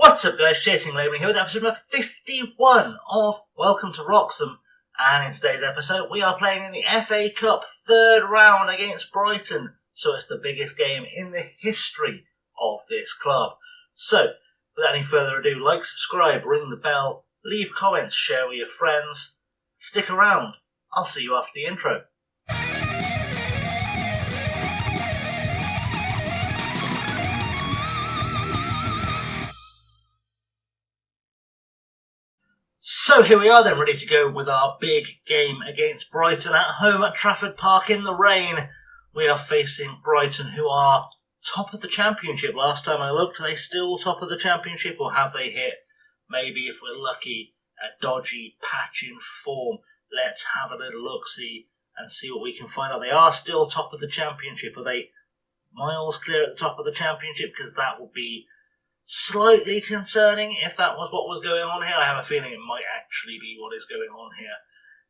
What's up guys, Chasing Labour here with episode number 51 of Welcome to Wroxham, and in today's episode we are playing in the FA Cup third round against Brighton, so it's the biggest game in the history of this club. So, without any further ado, like, subscribe, ring the bell, leave comments, share with your friends, stick around, I'll see you after the intro. So here we are then, ready to go with our big game against Brighton at home at Trafford Park in the rain. We are facing Brighton, who are top of the Championship. Last time I looked, are they still top of the Championship, or have they hit, maybe if we're lucky, a dodgy patch in form? Let's have a little look-see and see what we can find out. They are still top of the Championship. Are they miles clear at the top of the Championship? Because that would be slightly concerning if that was what was going on here. I have a feeling it might actually be what is going on here.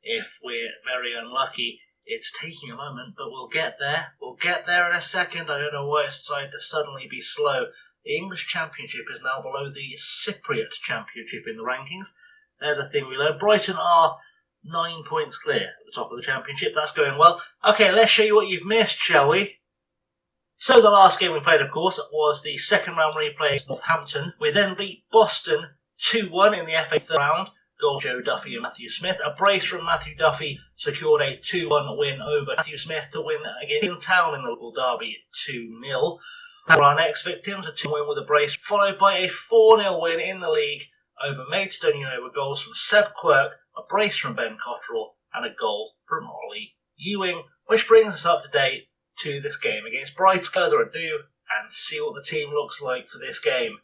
If we're very unlucky, it's taking a moment, but we'll get there. We'll get there in a second. I don't know why it's decided to suddenly be slow. The English Championship is now below the Cypriot Championship in the rankings. There's a thing we learned. Brighton are 9 points clear at the top of the Championship. That's going well. Okay, let's show you what you've missed, shall we? So the last game we played, of course, was the second round replay against Northampton. We then beat Boston 2-1 in the FA third round. Goal Joe Duffy and Matthew Smith. A brace from Matthew Duffy secured a 2-1 win over Matthew Smith to win again in town in the local derby 2-0. For our next victims, a 2-win with a brace, followed by a 4-0 win in the league over Maidstone United with goals from Seb Quirk, a brace from Ben Cottrell, and a goal from Ollie Ewing, which brings us up to date to this game against Brighton. Further ado and see what the team looks like for this game.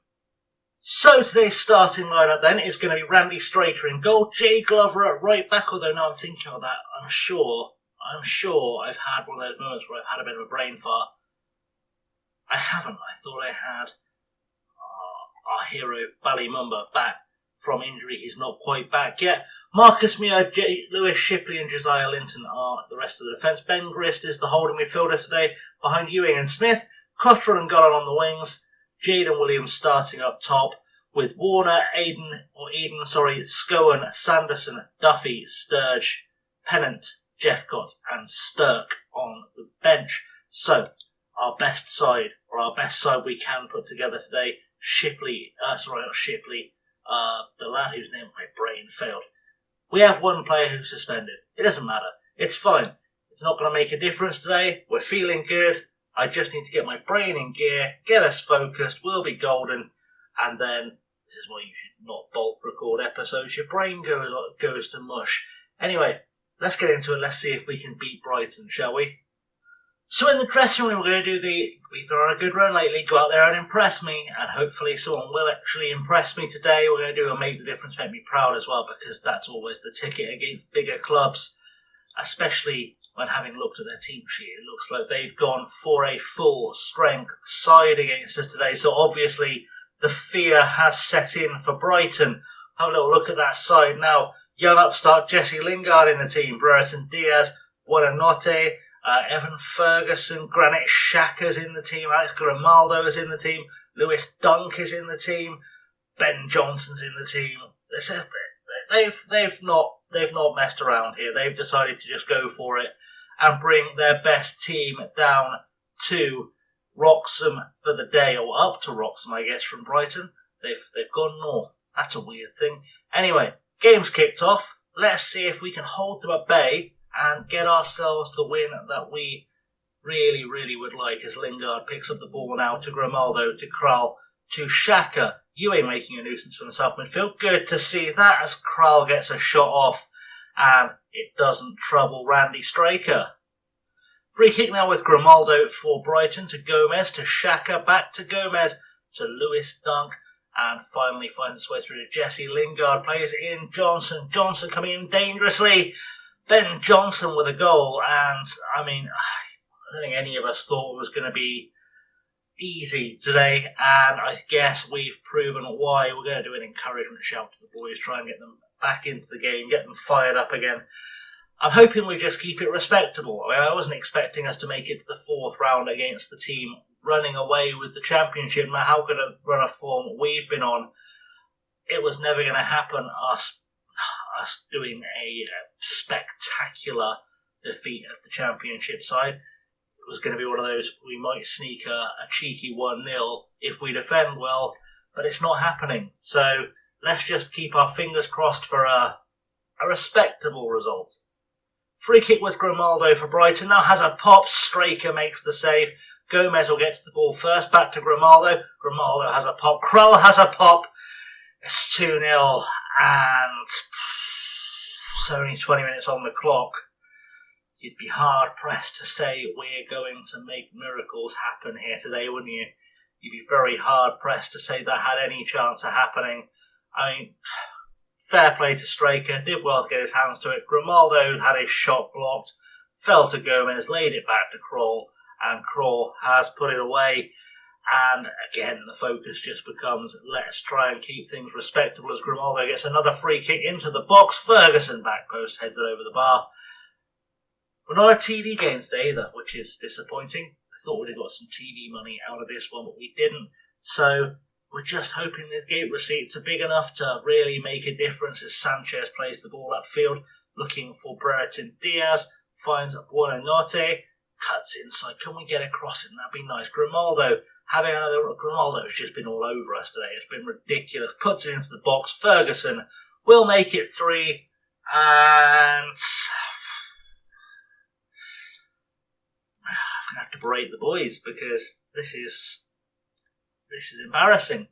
So today's starting lineup then is going to be Randy Straker in goal, Jay Glover at right back, although now I'm thinking of that, I'm sure I've had one of those moments where I've had a bit of a brain fart. I haven't. I thought I had our hero Ballymumba back from injury. He's not quite back yet. Marcus Meyer, Lewis Shipley and Josiah Linton are the rest of the defence. Ben Grist is the holding midfielder today behind Ewing and Smith. Cottrell and Gollan on the wings. Jaden Williams starting up top with Warner, Scowen, Sanderson, Duffy, Sturge, Pennant, Jeffcott and Stirk on the bench. So our best side we can put together today. The lad whose name my brain failed. We have one player who's suspended. It doesn't matter. It's fine. It's not going to make a difference today. We're feeling good. I just need to get my brain in gear, get us focused. We'll be golden. And then, this is why you should not bulk record episodes. Your brain goes to mush. Anyway, let's get into it. Let's see if we can beat Brighton, shall we? So in the dressing room, we're going to do we've been on a good run lately, go out there and impress me, and hopefully someone will actually impress me today. We're going to do a make the difference, make me proud as well, because that's always the ticket against bigger clubs, especially when having looked at their team sheet. It looks like they've gone for a full strength side against us today, so obviously the fear has set in for Brighton. Have a little look at that side now. Young upstart Jesse Lingard in the team, Brereton Diaz, Buonanotte, Evan Ferguson, Granit Xhaka's in the team, Alex Grimaldo is in the team, Lewis Dunk is in the team, Ben Johnson's in the team. They've not messed around here. They've decided to just go for it and bring their best team down to Wroxham for the day, or up to Wroxham, I guess, from Brighton. They've gone north. That's a weird thing. Anyway, game's kicked off. Let's see if we can hold them at bay and get ourselves the win that we really, really would like, as Lingard picks up the ball now to Grimaldo, to Kral, to Xhaka. Ewing making a nuisance from the south midfield. Good to see that as Kral gets a shot off and it doesn't trouble Randy Straker. Free kick now with Grimaldo for Brighton to Gomez, to Xhaka, back to Gomez, to Lewis Dunk, and finally finds its way through to Jesse Lingard. Plays in Johnson. Johnson coming in dangerously. Ben Johnson with a goal, and I don't think any of us thought it was going to be easy today, and I guess we've proven why. We're going to do an encouragement shout to the boys, try and get them back into the game, get them fired up again. I'm hoping we just keep it respectable. I wasn't expecting us to make it to the fourth round against the team running away with the championship, no matter how good a run of form we've been on. It was never going to happen, us doing a spectacular defeat of the championship side. It was going to be one of those, we might sneak a cheeky 1-0 if we defend well, but it's not happening. So let's just keep our fingers crossed for a respectable result. Free kick with Grimaldo for Brighton. Now has a pop. Straker makes the save. Gomez will get to the ball first. Back to Grimaldo. Grimaldo has a pop. Krell has a pop. It's 2-0 and it's only 20 minutes on the clock. You'd be hard pressed to say we're going to make miracles happen here today, wouldn't you? You'd be very hard pressed to say that had any chance of happening. I mean, fair play to Straker, did well to get his hands to it. Grimaldo had his shot blocked, fell to Gomez, laid it back to Krell, and Krell has put it away. And again, the focus just becomes, let's try and keep things respectable as Grimaldo gets another free kick into the box. Ferguson back post, heads it over the bar. We're not a TV game today either, which is disappointing. I thought we'd have got some TV money out of this one, but we didn't. So we're just hoping the gate receipts are big enough to really make a difference as Sanchez plays the ball upfield, looking for Brereton Diaz, finds Buonanotte, cuts inside. Can we get a crossing? That'd be nice. Grimaldo, having another Grimaldo's just been all over us today. It's been ridiculous. Puts it into the box. Ferguson will make it 3, and I'm gonna have to berate the boys because this is embarrassing.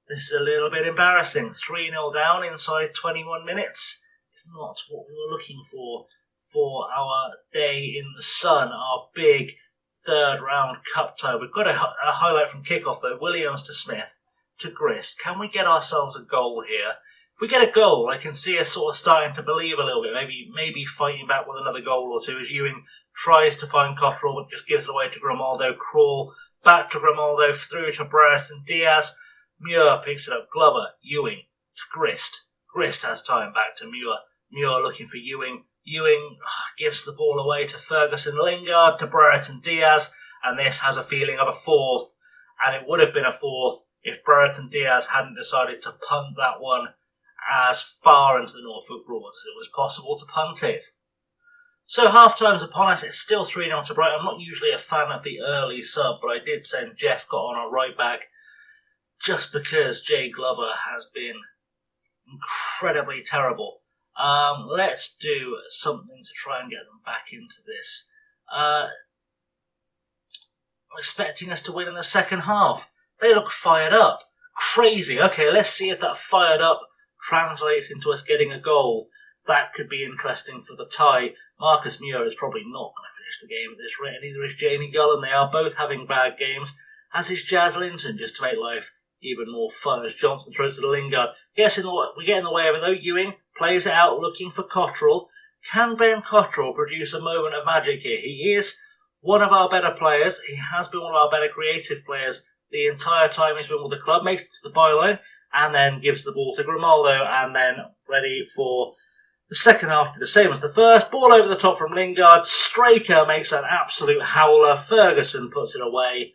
This is a little bit embarrassing. 3-0 down inside 21 minutes. It's not what we were looking for our day in the sun, our big third round cup tie. We've got a highlight from kickoff though. Williams to Smith to Grist. Can we get ourselves a goal here? If we get a goal, I can see us sort of starting to believe a little bit. Maybe fighting back with another goal or two as Ewing tries to find Cottrell but just gives it away to Grimaldo. Krell back to Grimaldo, through to Brereton Diaz. Muir picks it up. Glover, Ewing to Grist. Grist has time back to Muir. Muir looking for Ewing. Ewing gives the ball away to Ferguson. Lingard to Brereton Diaz. And this has a feeling of a fourth. And it would have been a fourth if Brereton Diaz hadn't decided to punt that one as far into the Norfolk Broads as it was possible to punt it. So half-time's upon us. It's still 3-0 to Brighton. I'm not usually a fan of the early sub, but I did send Jeff got on a right back just because Jay Glover has been incredibly terrible. Let's do something to try and get them back into this. I'm expecting us to win in the second half. They look fired up. Crazy. Okay, let's see if that fired up translates into us getting a goal. That could be interesting for the tie. Marcus Muir is probably not going to finish the game at this rate, and neither is Jamie Gullen. They are both having bad games, as is Jazz Linton, just to make life even more fun as Johnson throws to the Lingard. We get in the way of it though. Ewing plays it out looking for Cottrell. Can Ben Cottrell produce a moment of magic here? He is one of our better players. He has been one of our better creative players the entire time he's been with the club. Makes it to the byline and then gives the ball to Grimaldo and then ready for the second half to the same as the first. Ball over the top from Lingard. Straker makes an absolute howler. Ferguson puts it away.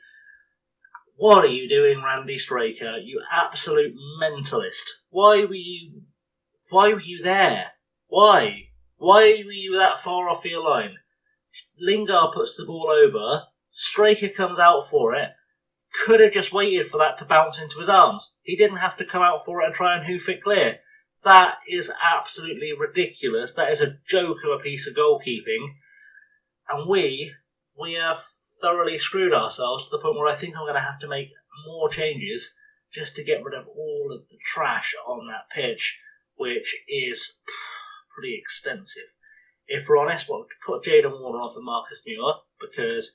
What are you doing, Randy Straker? You absolute mentalist. Why were you there? Why? Why were you that far off your line? Lingard puts the ball over. Straker comes out for it. Could have just waited for that to bounce into his arms. He didn't have to come out for it and try and hoof it clear. That is absolutely ridiculous. That is a joke of a piece of goalkeeping. And we have thoroughly screwed ourselves to the point where I think I'm going to have to make more changes just to get rid of all of the trash on that pitch, which is pretty extensive. If we're honest, we'll put Jayden Warner off and Marcus Muir because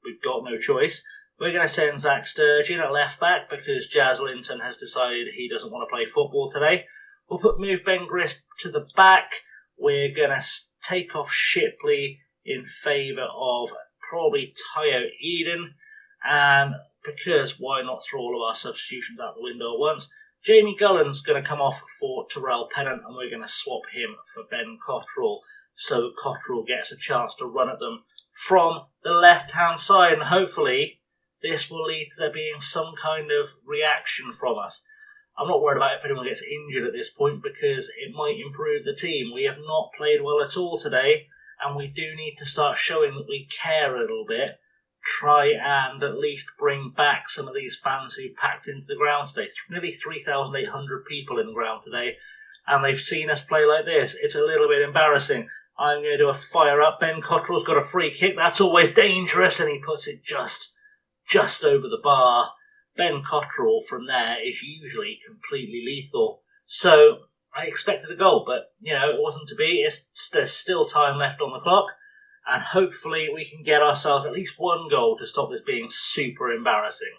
we've got no choice. We're going to send Zach Sturgeon at left back because Jazz Linton has decided he doesn't want to play football today. We'll move Ben Grist to the back. We're going to take off Shipley in favour of probably Tayo Eden. And because why not throw all of our substitutions out the window at once? Jamie Gullen's going to come off for Terrell Pennant and we're going to swap him for Ben Cottrell so Cottrell gets a chance to run at them from the left-hand side, and hopefully this will lead to there being some kind of reaction from us. I'm not worried about if anyone gets injured at this point because it might improve the team. We have not played well at all today, and we do need to start showing that we care a little bit. Try and at least bring back some of these fans who packed into the ground today. Nearly 3,800 people in the ground today, and they've seen us play like this. It's a little bit embarrassing. I'm going to do a fire up. Ben Cottrell's got a free kick. That's always dangerous, and he puts it just over the bar. Ben Cottrell from there is usually completely lethal. So I expected a goal, but it wasn't to be. There's still time left on the clock, and hopefully we can get ourselves at least one goal to stop this being super embarrassing.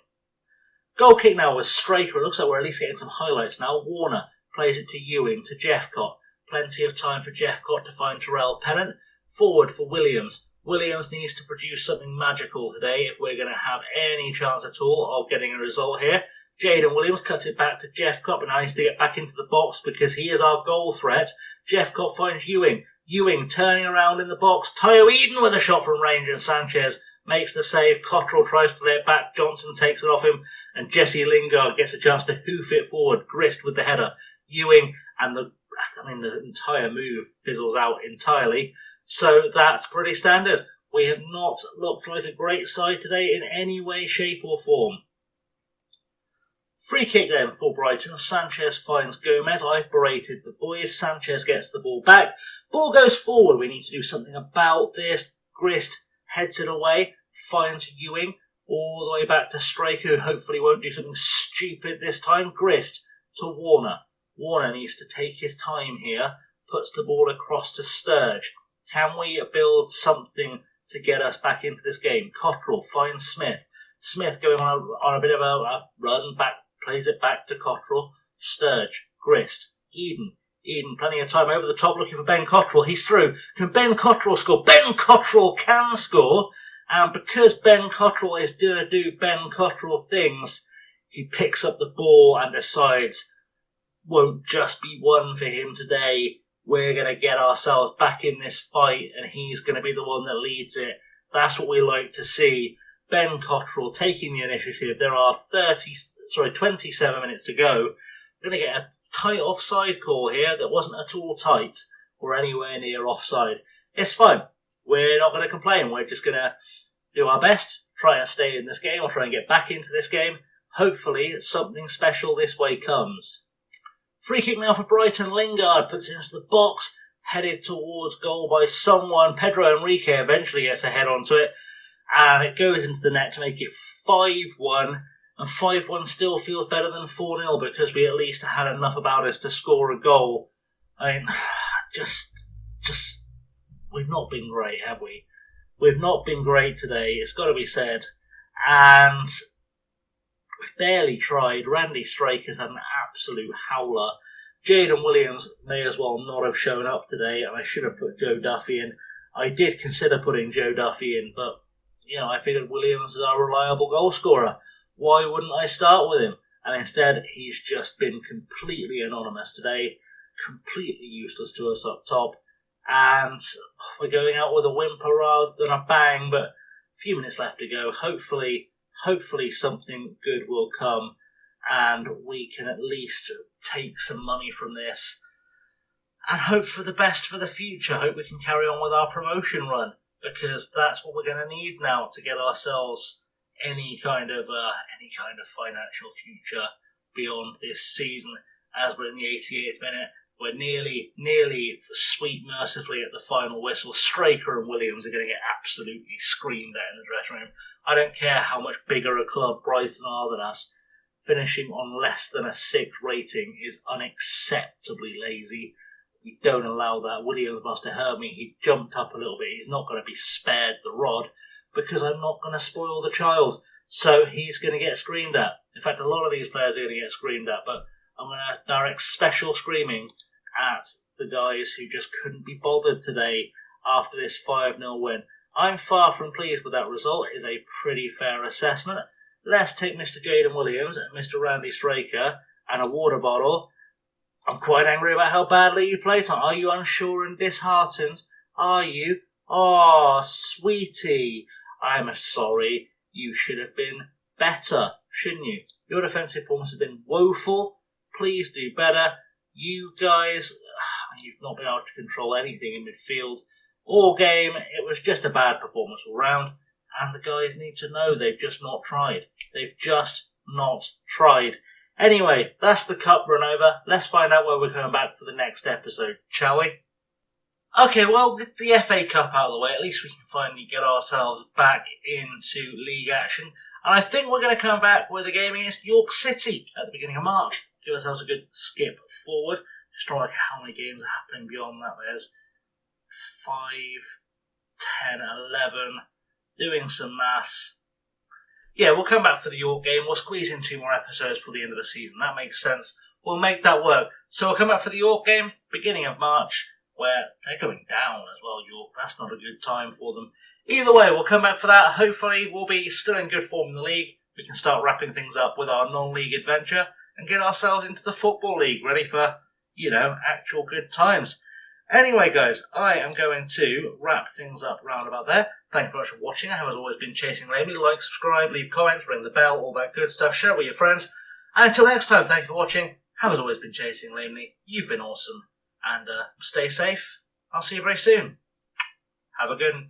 Goal kick now was Straker. It looks like we're at least getting some highlights now. Warner plays it to Ewing, to Jeffcott. Plenty of time for Jeffcott to find Terrell Pennant. Forward for Williams. Williams needs to produce something magical today if we're going to have any chance at all of getting a result here. Jaden Williams cuts it back to Jeffcott, but now he needs to get back into the box because he is our goal threat. Jeffcott finds Ewing. Ewing turning around in the box. Tayo Eden with a shot from range, and Sanchez makes the save. Cottrell tries to lay it back. Johnson takes it off him, and Jesse Lingard gets a chance to hoof it forward. Grist with the header. Ewing and the entire move fizzles out entirely. So that's pretty standard. We have not looked like a great side today in any way, shape or form. Free kick then for Brighton. Sanchez finds Gomez. I've berated the boys. Sanchez gets the ball back. Ball goes forward. We need to do something about this. Grist heads it away. Finds Ewing. All the way back to Straker, who hopefully won't do something stupid this time. Grist to Warner. Warner needs to take his time here. Puts the ball across to Sturge. Can we build something to get us back into this game? Cottrell finds Smith. Smith going on a bit of a run back, plays it back to Cottrell. Sturge, Grist, Eden, plenty of time over the top looking for Ben Cottrell. He's through. Can Ben Cottrell score? Ben Cottrell can score. And because Ben Cottrell is going to do Ben Cottrell things, he picks up the ball and decides won't just be one for him today. We're going to get ourselves back in this fight, and he's going to be the one that leads it. That's what we like to see. Ben Cottrell taking the initiative. There are 27 minutes to go. We're going to get a tight offside call here that wasn't at all tight or anywhere near offside. It's fine. We're not going to complain. We're just going to do our best, try and stay in this game, or try and get back into this game. Hopefully something special this way comes. Free kick now for Brighton. Lingard puts it into the box, headed towards goal by someone. Pedro Enrique eventually gets a head onto it, and it goes into the net to make it 5-1. And 5-1 still feels better than 4-0 because we at least had enough about us to score a goal. I mean, just we've not been great, have we? We've not been great today, it's got to be said. And we've barely tried. Randy Straker's had an absolute howler. Jaden Williams may as well not have shown up today, and I should have put Joe Duffy in. I did consider putting Joe Duffy in, but I figured Williams is our reliable goal scorer. Why wouldn't I start with him? And instead, he's just been completely anonymous today, completely useless to us up top. And we're going out with a whimper rather than a bang, but a few minutes left to go. Hopefully something good will come, and we can at least take some money from this and hope for the best for the future. Hope we can carry on with our promotion run, because that's what we're going to need now to get ourselves any kind of financial future beyond this season. As we're in the 88th minute, we're nearly sweet mercifully at the final whistle. Straker and Williams are going to get absolutely screamed at in the dressing room. I don't care how much bigger a club Brighton are than us. Finishing on less than a 6 rating is unacceptably lazy. We don't allow that. Williams must have heard me. He jumped up a little bit. He's not going to be spared the rod because I'm not going to spoil the child. So he's going to get screamed at. In fact, a lot of these players are going to get screamed at, but I'm going to direct special screaming at the guys who just couldn't be bothered today after this 5-0 win. I'm far from pleased with that result. It is a pretty fair assessment. Let's take Mr. Jaden Williams and Mr. Randy Straker and a water bottle. I'm quite angry about how badly you played. Are you unsure and disheartened? Are you Oh, sweetie, I'm sorry. You should have been better, shouldn't you? Your defensive performance has been woeful. Please do better. You guys, you've not been able to control anything in midfield all game. It was just a bad performance all round. And the guys need to know they've just not tried. They've just not tried. Anyway, that's the cup run over. Let's find out where we're coming back for the next episode, shall we? Okay, well, with the FA Cup out of the way, at least we can finally get ourselves back into league action. And I think we're going to come back with a game against York City at the beginning of March. Give ourselves a good skip forward. Just trying to look how many games are happening beyond that. There's 5, 10, 11. Doing some maths. Yeah, we'll come back for the York game. We'll squeeze in 2 more episodes for the end of the season. That makes sense. We'll make that work. So we'll come back for the York game, beginning of March, where they're going down as well, York. That's not a good time for them. Either way, we'll come back for that. Hopefully, we'll be still in good form in the league. We can start wrapping things up with our non-league adventure and get ourselves into the Football League, ready for, actual good times. Anyway, guys, I am going to wrap things up round about there. Thank you very much for watching. I have, as always, been chasing Lamely. Like, subscribe, leave comments, ring the bell, all that good stuff. Share it with your friends. And until next time, thank you for watching. Have, as always, been chasing Lamely. You've been awesome. And stay safe. I'll see you very soon. Have a good one.